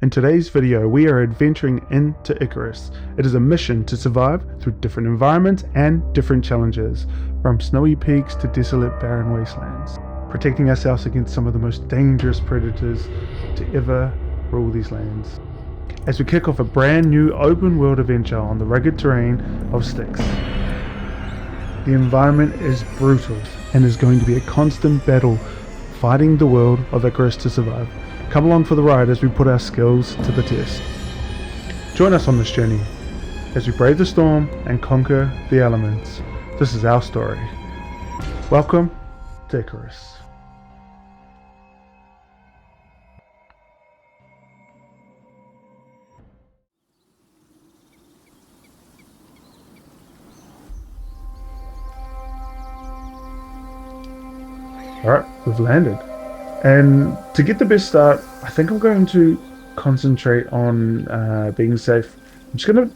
In today's video, we are adventuring into Icarus. It is a mission to survive through different environments and different challenges, from snowy peaks to desolate barren wastelands, protecting ourselves against some of the most dangerous predators to ever rule these lands. As we kick off a brand new open world adventure on the rugged terrain of Styx. The environment is brutal and is going to be a constant battle fighting the world of Icarus to survive. Come along for the ride as we put our skills to the test. Join us on this journey as we brave the storm and conquer the elements. This is our story. Welcome to Icarus. Alright, we've landed. And to get the best start, I think I'm going to concentrate on being safe. I'm just going to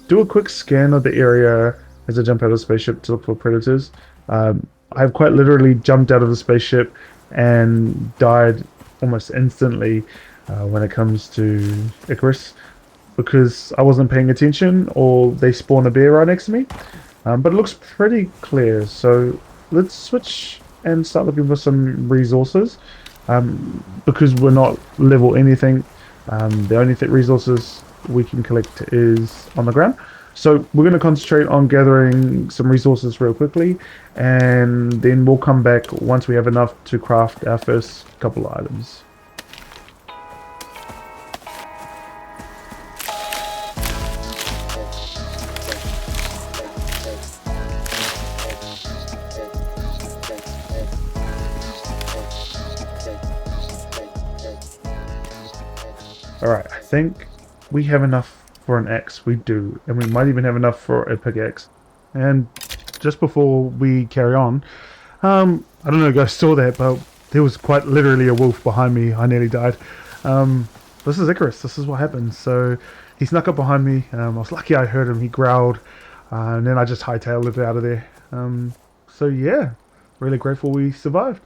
do a quick scan of the area as I jump out of the spaceship to look for predators. I've quite literally jumped out of the spaceship and died almost instantly when it comes to Icarus, because I wasn't paying attention or they spawn a bear right next to me. But it looks pretty clear, so let's switch and start looking for some resources. Because we're not level anything, the only resources we can collect is on the ground. So we're going to concentrate on gathering some resources real quickly, and then we'll come back once we have enough to craft our first couple of items. Alright, I think we have enough for an axe. We do, and we might even have enough for a pickaxe. And just before we carry on, I don't know if you guys saw that, but there was quite literally a wolf behind me. I nearly died. This is Icarus. This is what happens. So he snuck up behind me. I was lucky I heard him. He growled, and then I just hightailed it out of there. So yeah, really grateful we survived.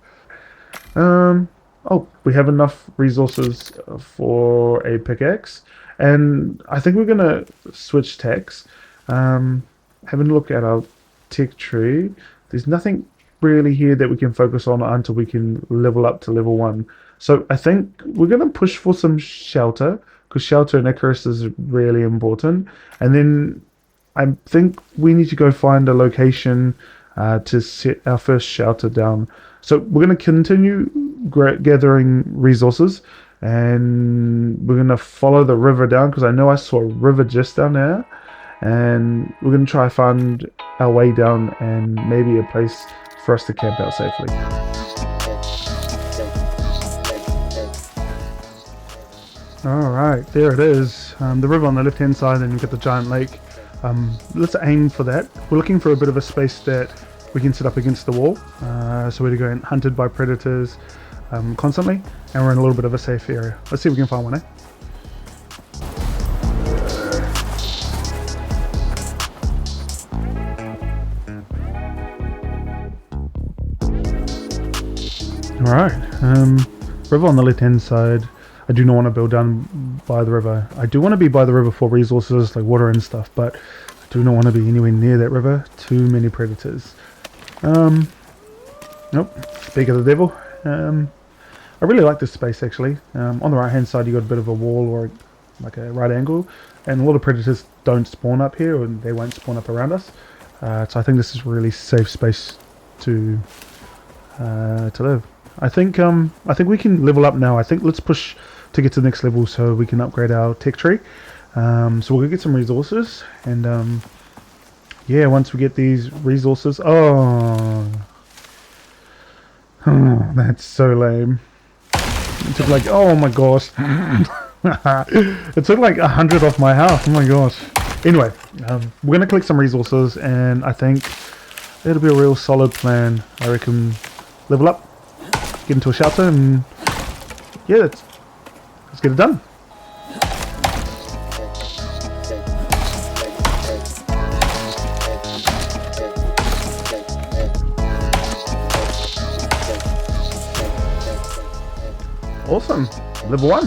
Oh, we have enough resources for a pickaxe, and I think we're gonna switch techs. Having a look at our tech tree, there's nothing really here that we can focus on until we can level up to level 1. So I think we're gonna push for some shelter, because shelter in Icarus is really important. And then I think we need to go find a location to set our first shelter down. So we're going to continue gathering resources, and we're going to follow the river down, because I know I saw a river just down there, and we're going to try to find our way down and maybe a place for us to camp out safely. Alright, there it is. The river on the left hand side, and you've got the giant lake. Let's aim for that. We're looking for a bit of a space that we can sit up against the wall, so we're going hunted by predators constantly, and we're in a little bit of a safe area. Let's see if we can find one, Alright, river on the left hand side. I do not want to build down by the river. I do want to be by the river for resources like water and stuff, but I do not want to be anywhere near that river. Too many predators. Nope, speak of the devil. I really like this space actually. On the right hand side you got a bit of a wall, or like a right angle, and a lot of predators don't spawn up here, or they won't spawn up around us. So I think this is a really safe space to live. I think we can level up now. I think let's push to get to the next level so we can upgrade our tech tree. So we're gonna get some resources, and yeah, once we get these resources, oh, that's so lame. It took like, oh my gosh, it took like 100 off my house. Oh my gosh. Anyway, we're gonna collect some resources, and I think it'll be a real solid plan. I reckon level up, get into a shelter, and yeah, let's get it done. Awesome, level 1.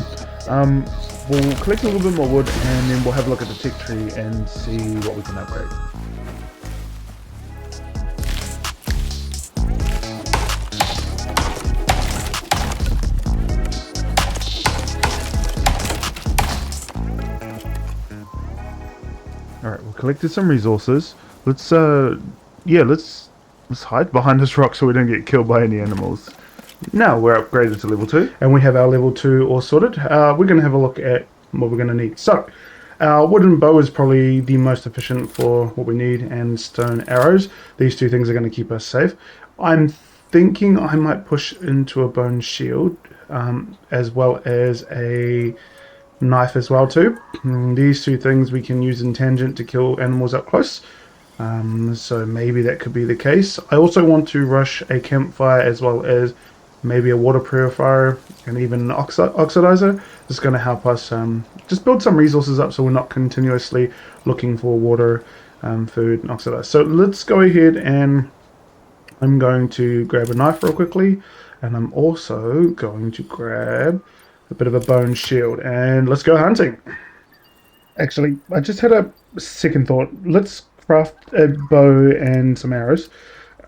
we'll collect a little bit more wood and then we'll have a look at the tech tree and see what we can upgrade. Alright, we've collected some resources. Let's let's hide behind this rock so we don't get killed by any animals. Now we're upgraded to level 2 and we have our level 2 all sorted. We're going to have a look at what we're going to need. So, our wooden bow is probably the most efficient for what we need, and stone arrows. These two things are going to keep us safe. I'm thinking I might push into a bone shield, as well as a knife as well too. These two things we can use in tangent to kill animals up close. So maybe that could be the case. I also want to rush a campfire as well as maybe a water purifier and even an oxidizer. This is going to help us just build some resources up so we're not continuously looking for water, food, and oxidize. So let's go ahead and I'm going to grab a knife real quickly, and I'm also going to grab a bit of a bone shield, and let's go hunting. Actually, I just had a second thought. Let's craft a bow and some arrows.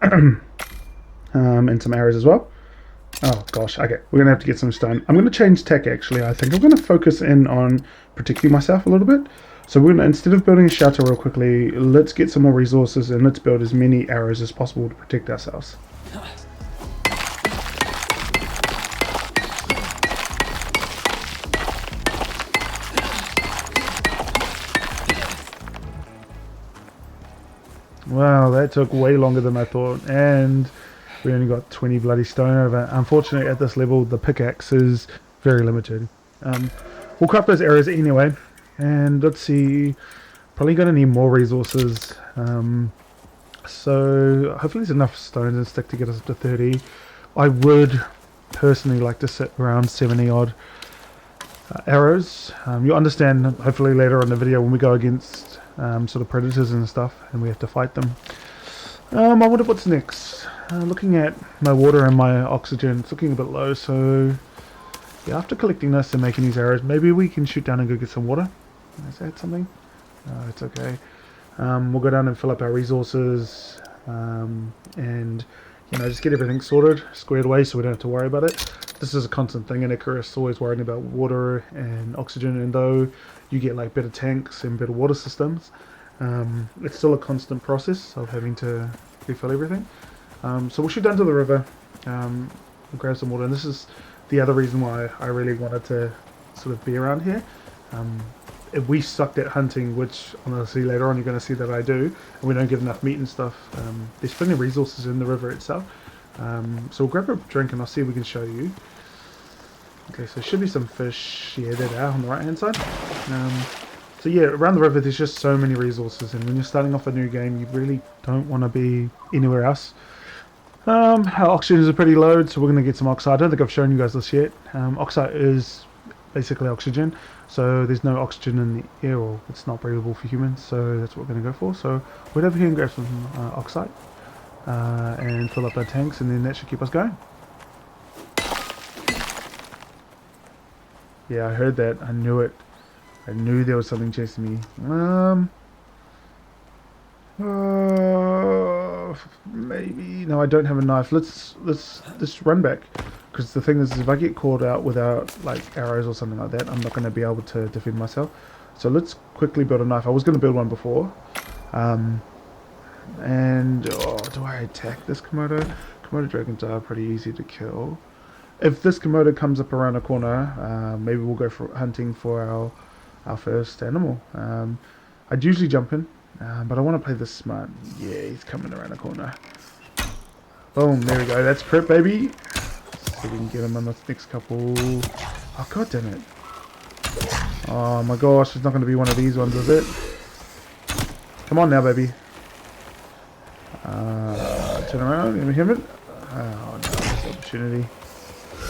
And some arrows as well. Oh gosh, okay, we're gonna have to get some stone. I'm gonna change tech actually. I think I'm gonna focus in on protecting myself a little bit. So we're gonna, instead of building a shelter real quickly, let's get some more resources and let's build as many arrows as possible to protect ourselves. Wow, that took way longer than I thought, and we only got 20 bloody stone over. Unfortunately, at this level, the pickaxe is very limited. We'll craft those arrows anyway, and let's see. Probably going to need more resources. So hopefully there's enough stones and stick to get us up to 30. I would personally like to sit around 70 odd arrows. You'll understand hopefully later in the video when we go against sort of predators and stuff and we have to fight them. I wonder what's next. Looking at my water and my oxygen, it's looking a bit low, so yeah, after collecting this and making these arrows, maybe we can shoot down and go get some water. Is that something? No, it's okay. We'll go down and fill up our resources, and you know, just get everything sorted, squared away, so we don't have to worry about it. This is a constant thing in Icarus, always worrying about water and oxygen, and though you get like better tanks and better water systems, it's still a constant process of having to refill everything. So we'll shoot down to the river, we'll grab some water, and this is the other reason why I really wanted to sort of be around here. If we sucked at hunting, which honestly later on you're going to see that I do, and we don't get enough meat and stuff, there's plenty of resources in the river itself. So we'll grab a drink and I'll see if we can show you. Okay, so there should be some fish, yeah, there on the right hand side. So yeah, around the river there's just so many resources, and when you're starting off a new game you really don't want to be anywhere else. Our oxygen is pretty low, so we're going to get some oxide. I don't think I've shown you guys this yet. Oxide is basically oxygen, so there's no oxygen in the air, or it's not breathable for humans, so that's what we're going to go for. So we'll over here and grab some oxide and fill up our tanks, and then that should keep us going. Yeah, I heard that. I knew it. I knew there was something chasing me. Maybe no, I don't have a knife. Let's run back, because the thing is, if I get caught out without like arrows or something like that, I'm not going to be able to defend myself. So let's quickly build a knife. I was going to build one before, and do I attack this Komodo? Komodo dragons are pretty easy to kill. If this Komodo comes up around a corner, maybe we'll go for hunting for our first animal. I'd usually jump in, but I want to play this smart. Yeah, he's coming around the corner. Boom, there we go. That's prep, baby. See if we can get him on the next couple. Oh, god damn it. Oh my gosh, it's not going to be one of these ones, is it? Come on now, baby. Turn around. Let me hit it. Oh no, this opportunity.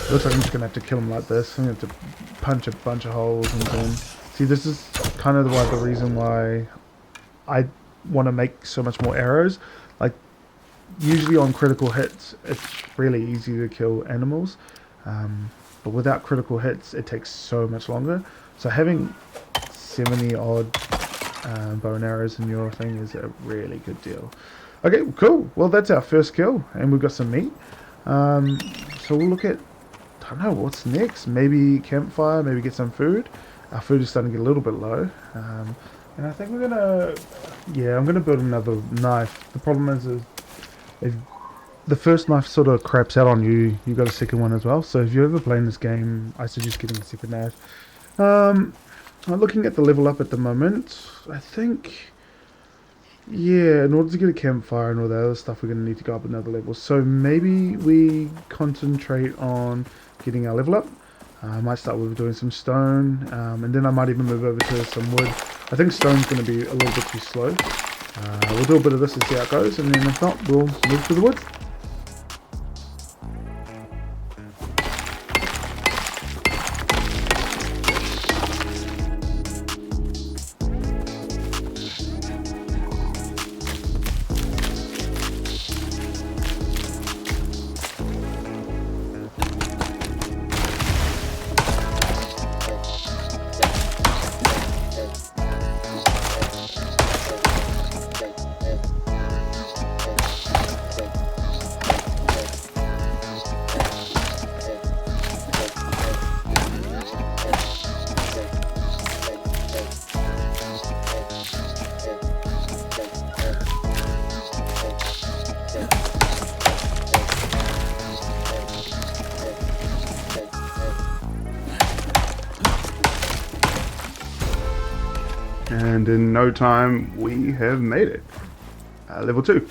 Looks like I'm just going to have to kill him like this. I'm going to have to punch a bunch of holes into him. See, this is kind of the reason why I want to make so much more arrows. Like, usually on critical hits, it's really easy to kill animals. But without critical hits, it takes so much longer. So having 70 odd bow and arrows in your thing is a really good deal. Okay, cool. Well, that's our first kill, and we've got some meat. Um, so we'll look at, I don't know, what's next? Maybe campfire, maybe get some food. Our food is starting to get a little bit low. And I think we're gonna, yeah, I'm gonna build another knife. The problem is if the first knife sort of craps out on you, you got a second one as well. So if you're ever playing this game, I suggest getting a second knife. I'm looking at the level up at the moment. I think, yeah, in order to get a campfire and all that other stuff, we're going to need to go up another level. So maybe we concentrate on getting our level up. I might start with doing some stone, and then I might even move over to some wood. I think stone's going to be a little bit too slow. We'll do a bit of this and see how it goes, and then if not, we'll move to the wood. And in no time, we have made it. Level 2.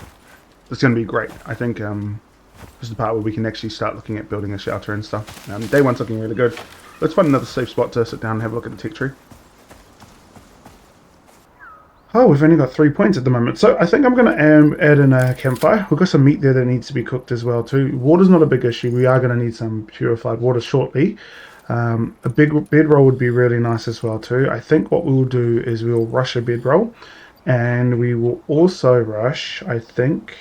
It's going to be great. I think this is the part where we can actually start looking at building a shelter and stuff. Day 1's looking really good. Let's find another safe spot to sit down and have a look at the tech tree. Oh, we've only got 3 points at the moment. So I think I'm going to add in a campfire. We've got some meat there that needs to be cooked as well too. Water's not a big issue. We are going to need some purified water shortly. A big bedroll would be really nice as well too. I think what we will do is we will rush a bedroll, and we will also rush, I think,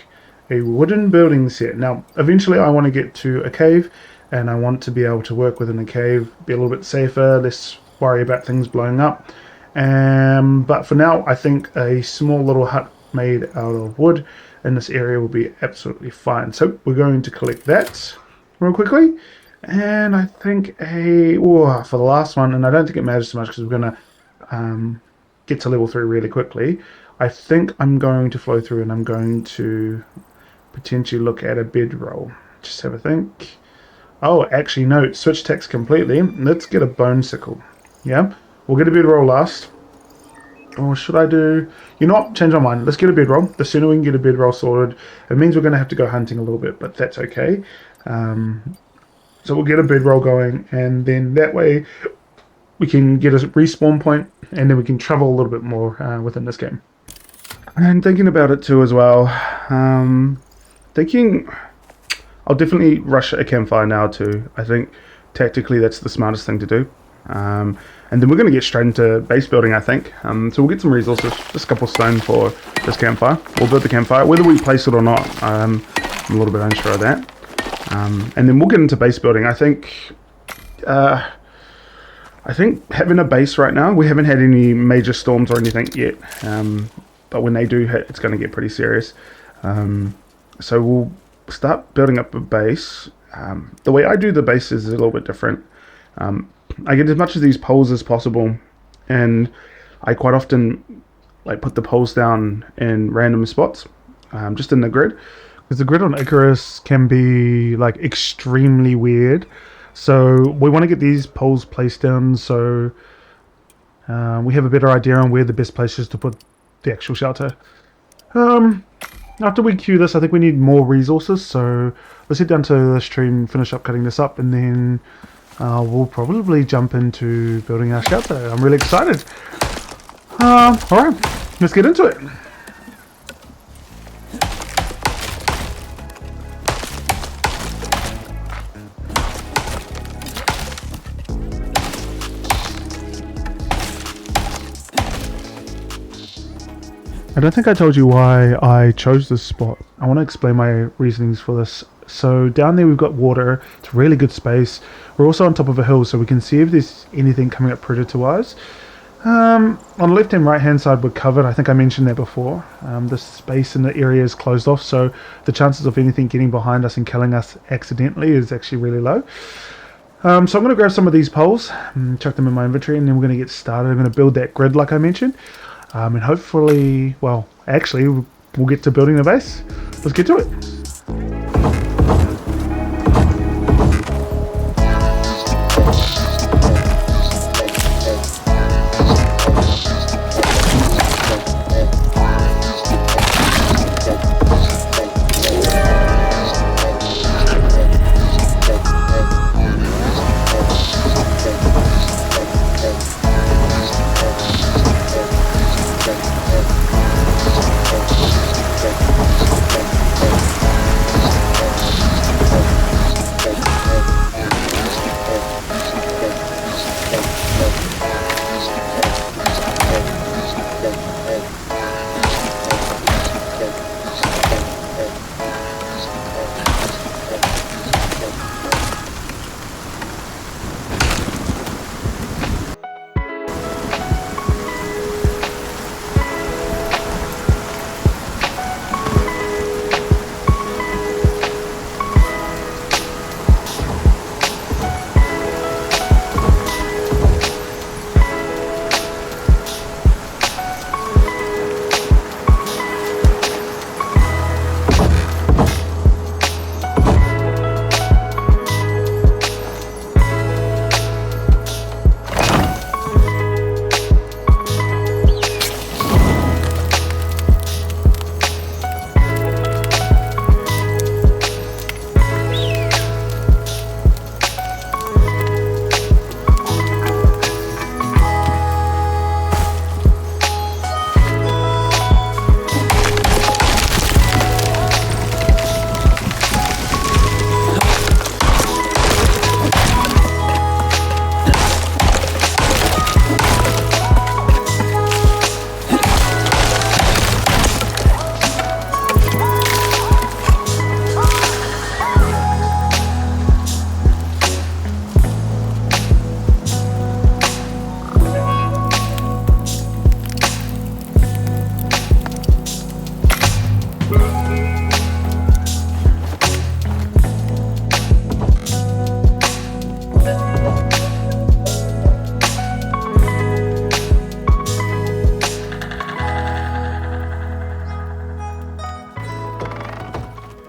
a wooden building set. Now, eventually I want to get to a cave, and I want to be able to work within a cave, be a little bit safer, less worry about things blowing up. But for now, I think a small little hut made out of wood in this area will be absolutely fine. So we're going to collect that real quickly. And I think for the last one, and I don't think it matters so much because we're going to get to level 3 really quickly. I think I'm going to flow through and I'm going to potentially look at a bedroll. Just have a think. Oh, actually, no, switch text completely. Let's get a bone sickle. Yeah, we'll get a bedroll last. Or should I do... You know what? Change my mind. Let's get a bedroll. The sooner we can get a bedroll sorted, it means we're going to have to go hunting a little bit, but that's okay. So we'll get a bedroll going, and then that way we can get a respawn point, and then we can travel a little bit more within this game. And thinking about it too as well, thinking I'll definitely rush a campfire now too. I think tactically that's the smartest thing to do. And then we're going to get straight into base building, I think. So we'll get some resources, just a couple stone for this campfire. We'll build the campfire. Whether we place it or not, I'm a little bit unsure of that. And then we'll get into base building. I think having a base right now, we haven't had any major storms or anything yet. But when they do hit, it's going to get pretty serious. So we'll start building up a base. The way I do the base is a little bit different. I get as much of these poles as possible, and I quite often put the poles down in random spots, just in the grid, because the grid on Icarus can be extremely weird. So we want to get these poles placed down so we have a better idea on where the best place is to put the actual shelter. After we queue this, I think we need more resources, so let's head down to this tree and finish up cutting this up, and then we'll probably jump into building our shelter. I'm really excited. Alright, let's get into it. I don't think I told you why I chose this spot. I want to explain my reasonings for this So down there we've got water. It's a really good space. We're also on top of a hill, so we can see if there's anything coming up predator-wise. On the left and right hand side we're covered. I think I mentioned that before. The space in the area is closed off, so the chances of anything getting behind us and killing us accidentally is actually really low. So I'm going to grab some of these poles, chuck them in my inventory, and then we're going to get started. I'm going to build that grid like I mentioned. And hopefully, well, actually, we'll get to building the base. Let's get to it.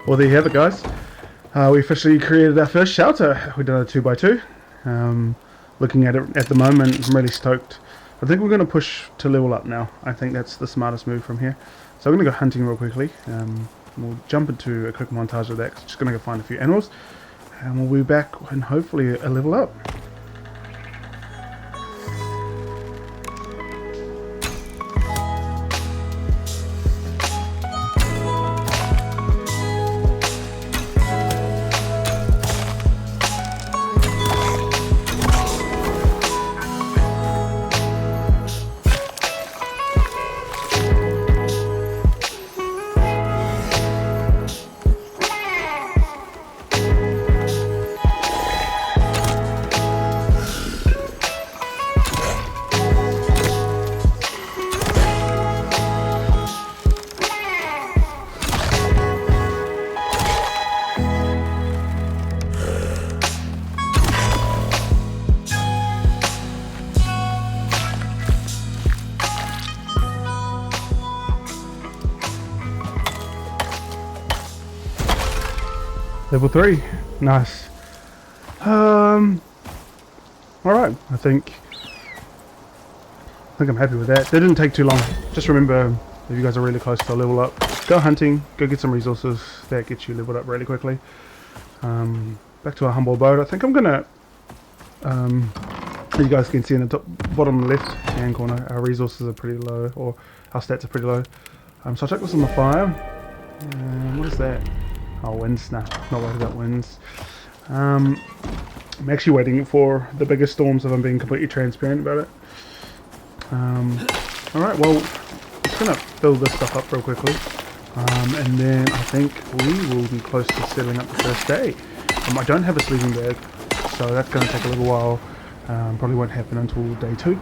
Well, there you have it, guys. We officially created our first shelter. We've done a 2x2. Looking at it at the moment, I'm really stoked. I think we're going to push to level up now. I think that's the smartest move from here. So I'm going to go hunting real quickly. We'll jump into a quick montage of that. Just going to go find a few animals. And we'll be back and hopefully a level up. Level 3, nice. Alright, I think I'm happy with that. That didn't take too long. Just remember, if you guys are really close to a level up, go hunting, go get some resources. That gets you leveled up really quickly. Back to our humble abode. I think I'm gonna, as you guys can see in the top, bottom left hand corner, our resources are pretty low, or our stats are pretty low. So I'll chuck this on the fire. What is that? Oh, winds. Nah, not worried about winds. I'm actually waiting for the bigger storms if I'm being completely transparent about it. Alright, well, I'm just going to build this stuff up real quickly. And then I think we will be close to settling up the first day. I don't have a sleeping bag, so that's going to take a little while. Probably won't happen until day 2,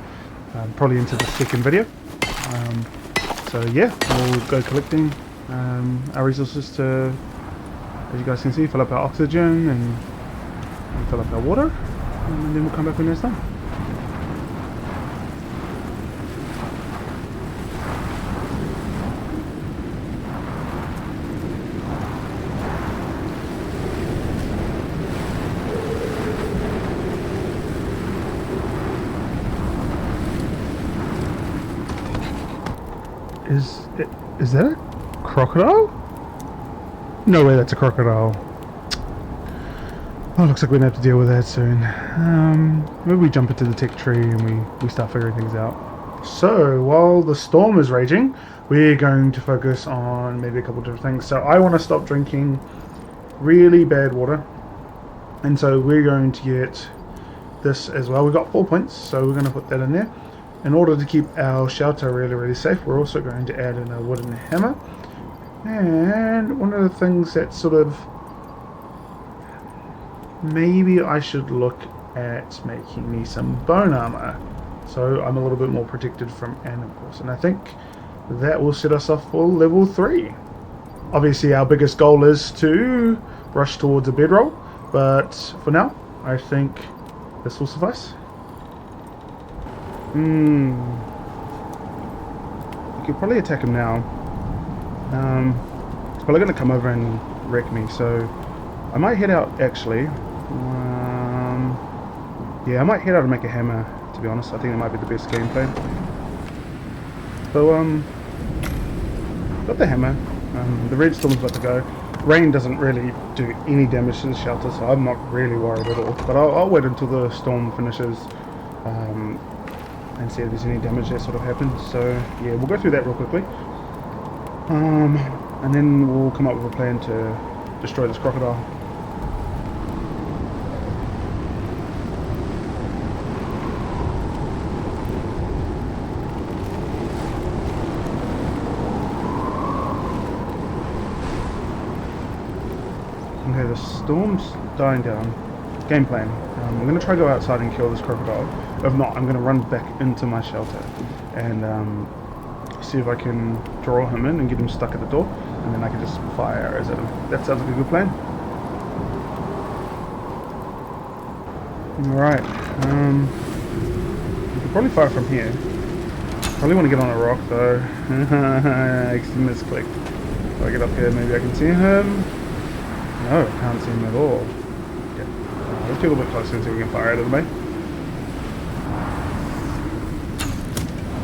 probably into the second video. So yeah, we'll go collecting our resources to, as you guys can see, fill up our oxygen and fill up our water, and then we'll come back when it's done. Is that a crocodile? No way, that's a crocodile. Oh, looks like we're gonna have to deal with that soon. Maybe we jump into the tech tree and we start figuring things out. So, while the storm is raging, we're going to focus on maybe a couple of different things. So I want to stop drinking really bad water. And so we're going to get this as well. We've got 4 points, so we're going to put that in there. In order to keep our shelter really safe, we're also going to add in a wooden hammer. And one of the things that sort of... maybe I should look at making me some bone armor, so I'm a little bit more protected from animals. And I think that will set us off for level 3. Obviously our biggest goal is to rush towards a bedroll, but for now I think this will suffice. We could probably attack him now. He's probably going to come over and wreck me, so I might head out actually. Yeah, I might head out and make a hammer, to be honest. I think that might be the best gameplay. So, got the hammer. The redstorm's about to go. Rain doesn't really do any damage to the shelter, so I'm not really worried at all. But I'll wait until the storm finishes and see if there's any damage that sort of happens. So yeah, we'll go through that real quickly. And then we'll come up with a plan to destroy this crocodile. Okay, the storm's dying down. Game plan. I'm going to try to go outside and kill this crocodile. If not, I'm going to run back into my shelter and see if I can draw him in and get him stuck at the door, and then I can just fire arrows at him. That sounds like a good plan. Alright, we could probably fire from here. Probably want to get on a rock though. I misclicked. If I get up here, maybe I can see him. No, I can't see him at all. Yeah. Let's get a little bit closer until we can fire out of the way.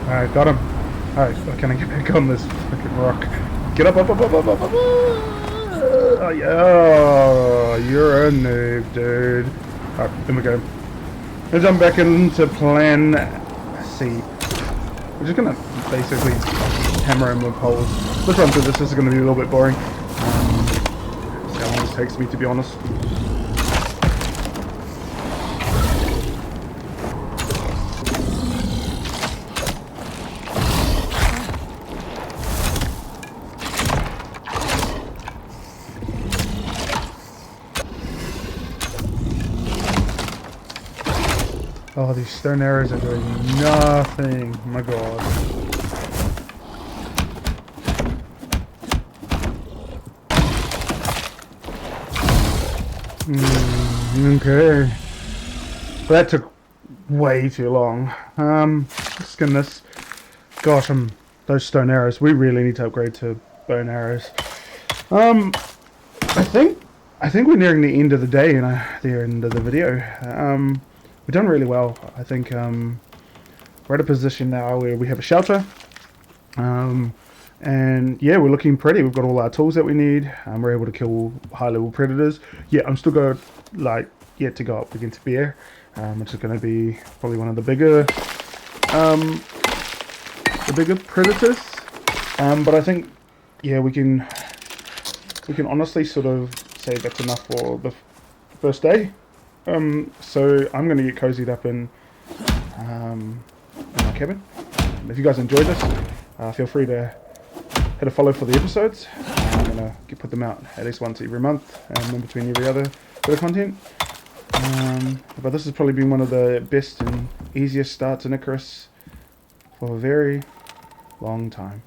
Alright, got him. Alright, can I get back on this fucking rock? Get up. Oh, yeah. Oh, you're a noob, dude. Alright, in we go. Let's jump back into plan C. We're just gonna basically hammer him with poles. Let's run through this. This is gonna be a little bit boring. See how long this takes me, to be honest. Oh, these stone arrows are doing nothing. Oh my god. Okay. That took way too long. Let's skin this. Gosh, those stone arrows. We really need to upgrade to bone arrows. I think we're nearing the end of the day and the end of the video. We've done really well. I think we're at a position now where we have a shelter, and yeah, we're looking pretty. We've got all our tools that we need. We're able to kill high-level predators. Yeah, I'm still going yet to go up against bear, which is going to be probably one of the bigger predators. But I think yeah, we can honestly sort of say that's enough for the first day. So I'm going to get cozied up in my cabin. If you guys enjoyed this, feel free to hit hit a follow for the episodes. I'm going to put them out at least once every month, and in between every other bit of content. But this has probably been one of the best and easiest starts in Icarus for a very long time.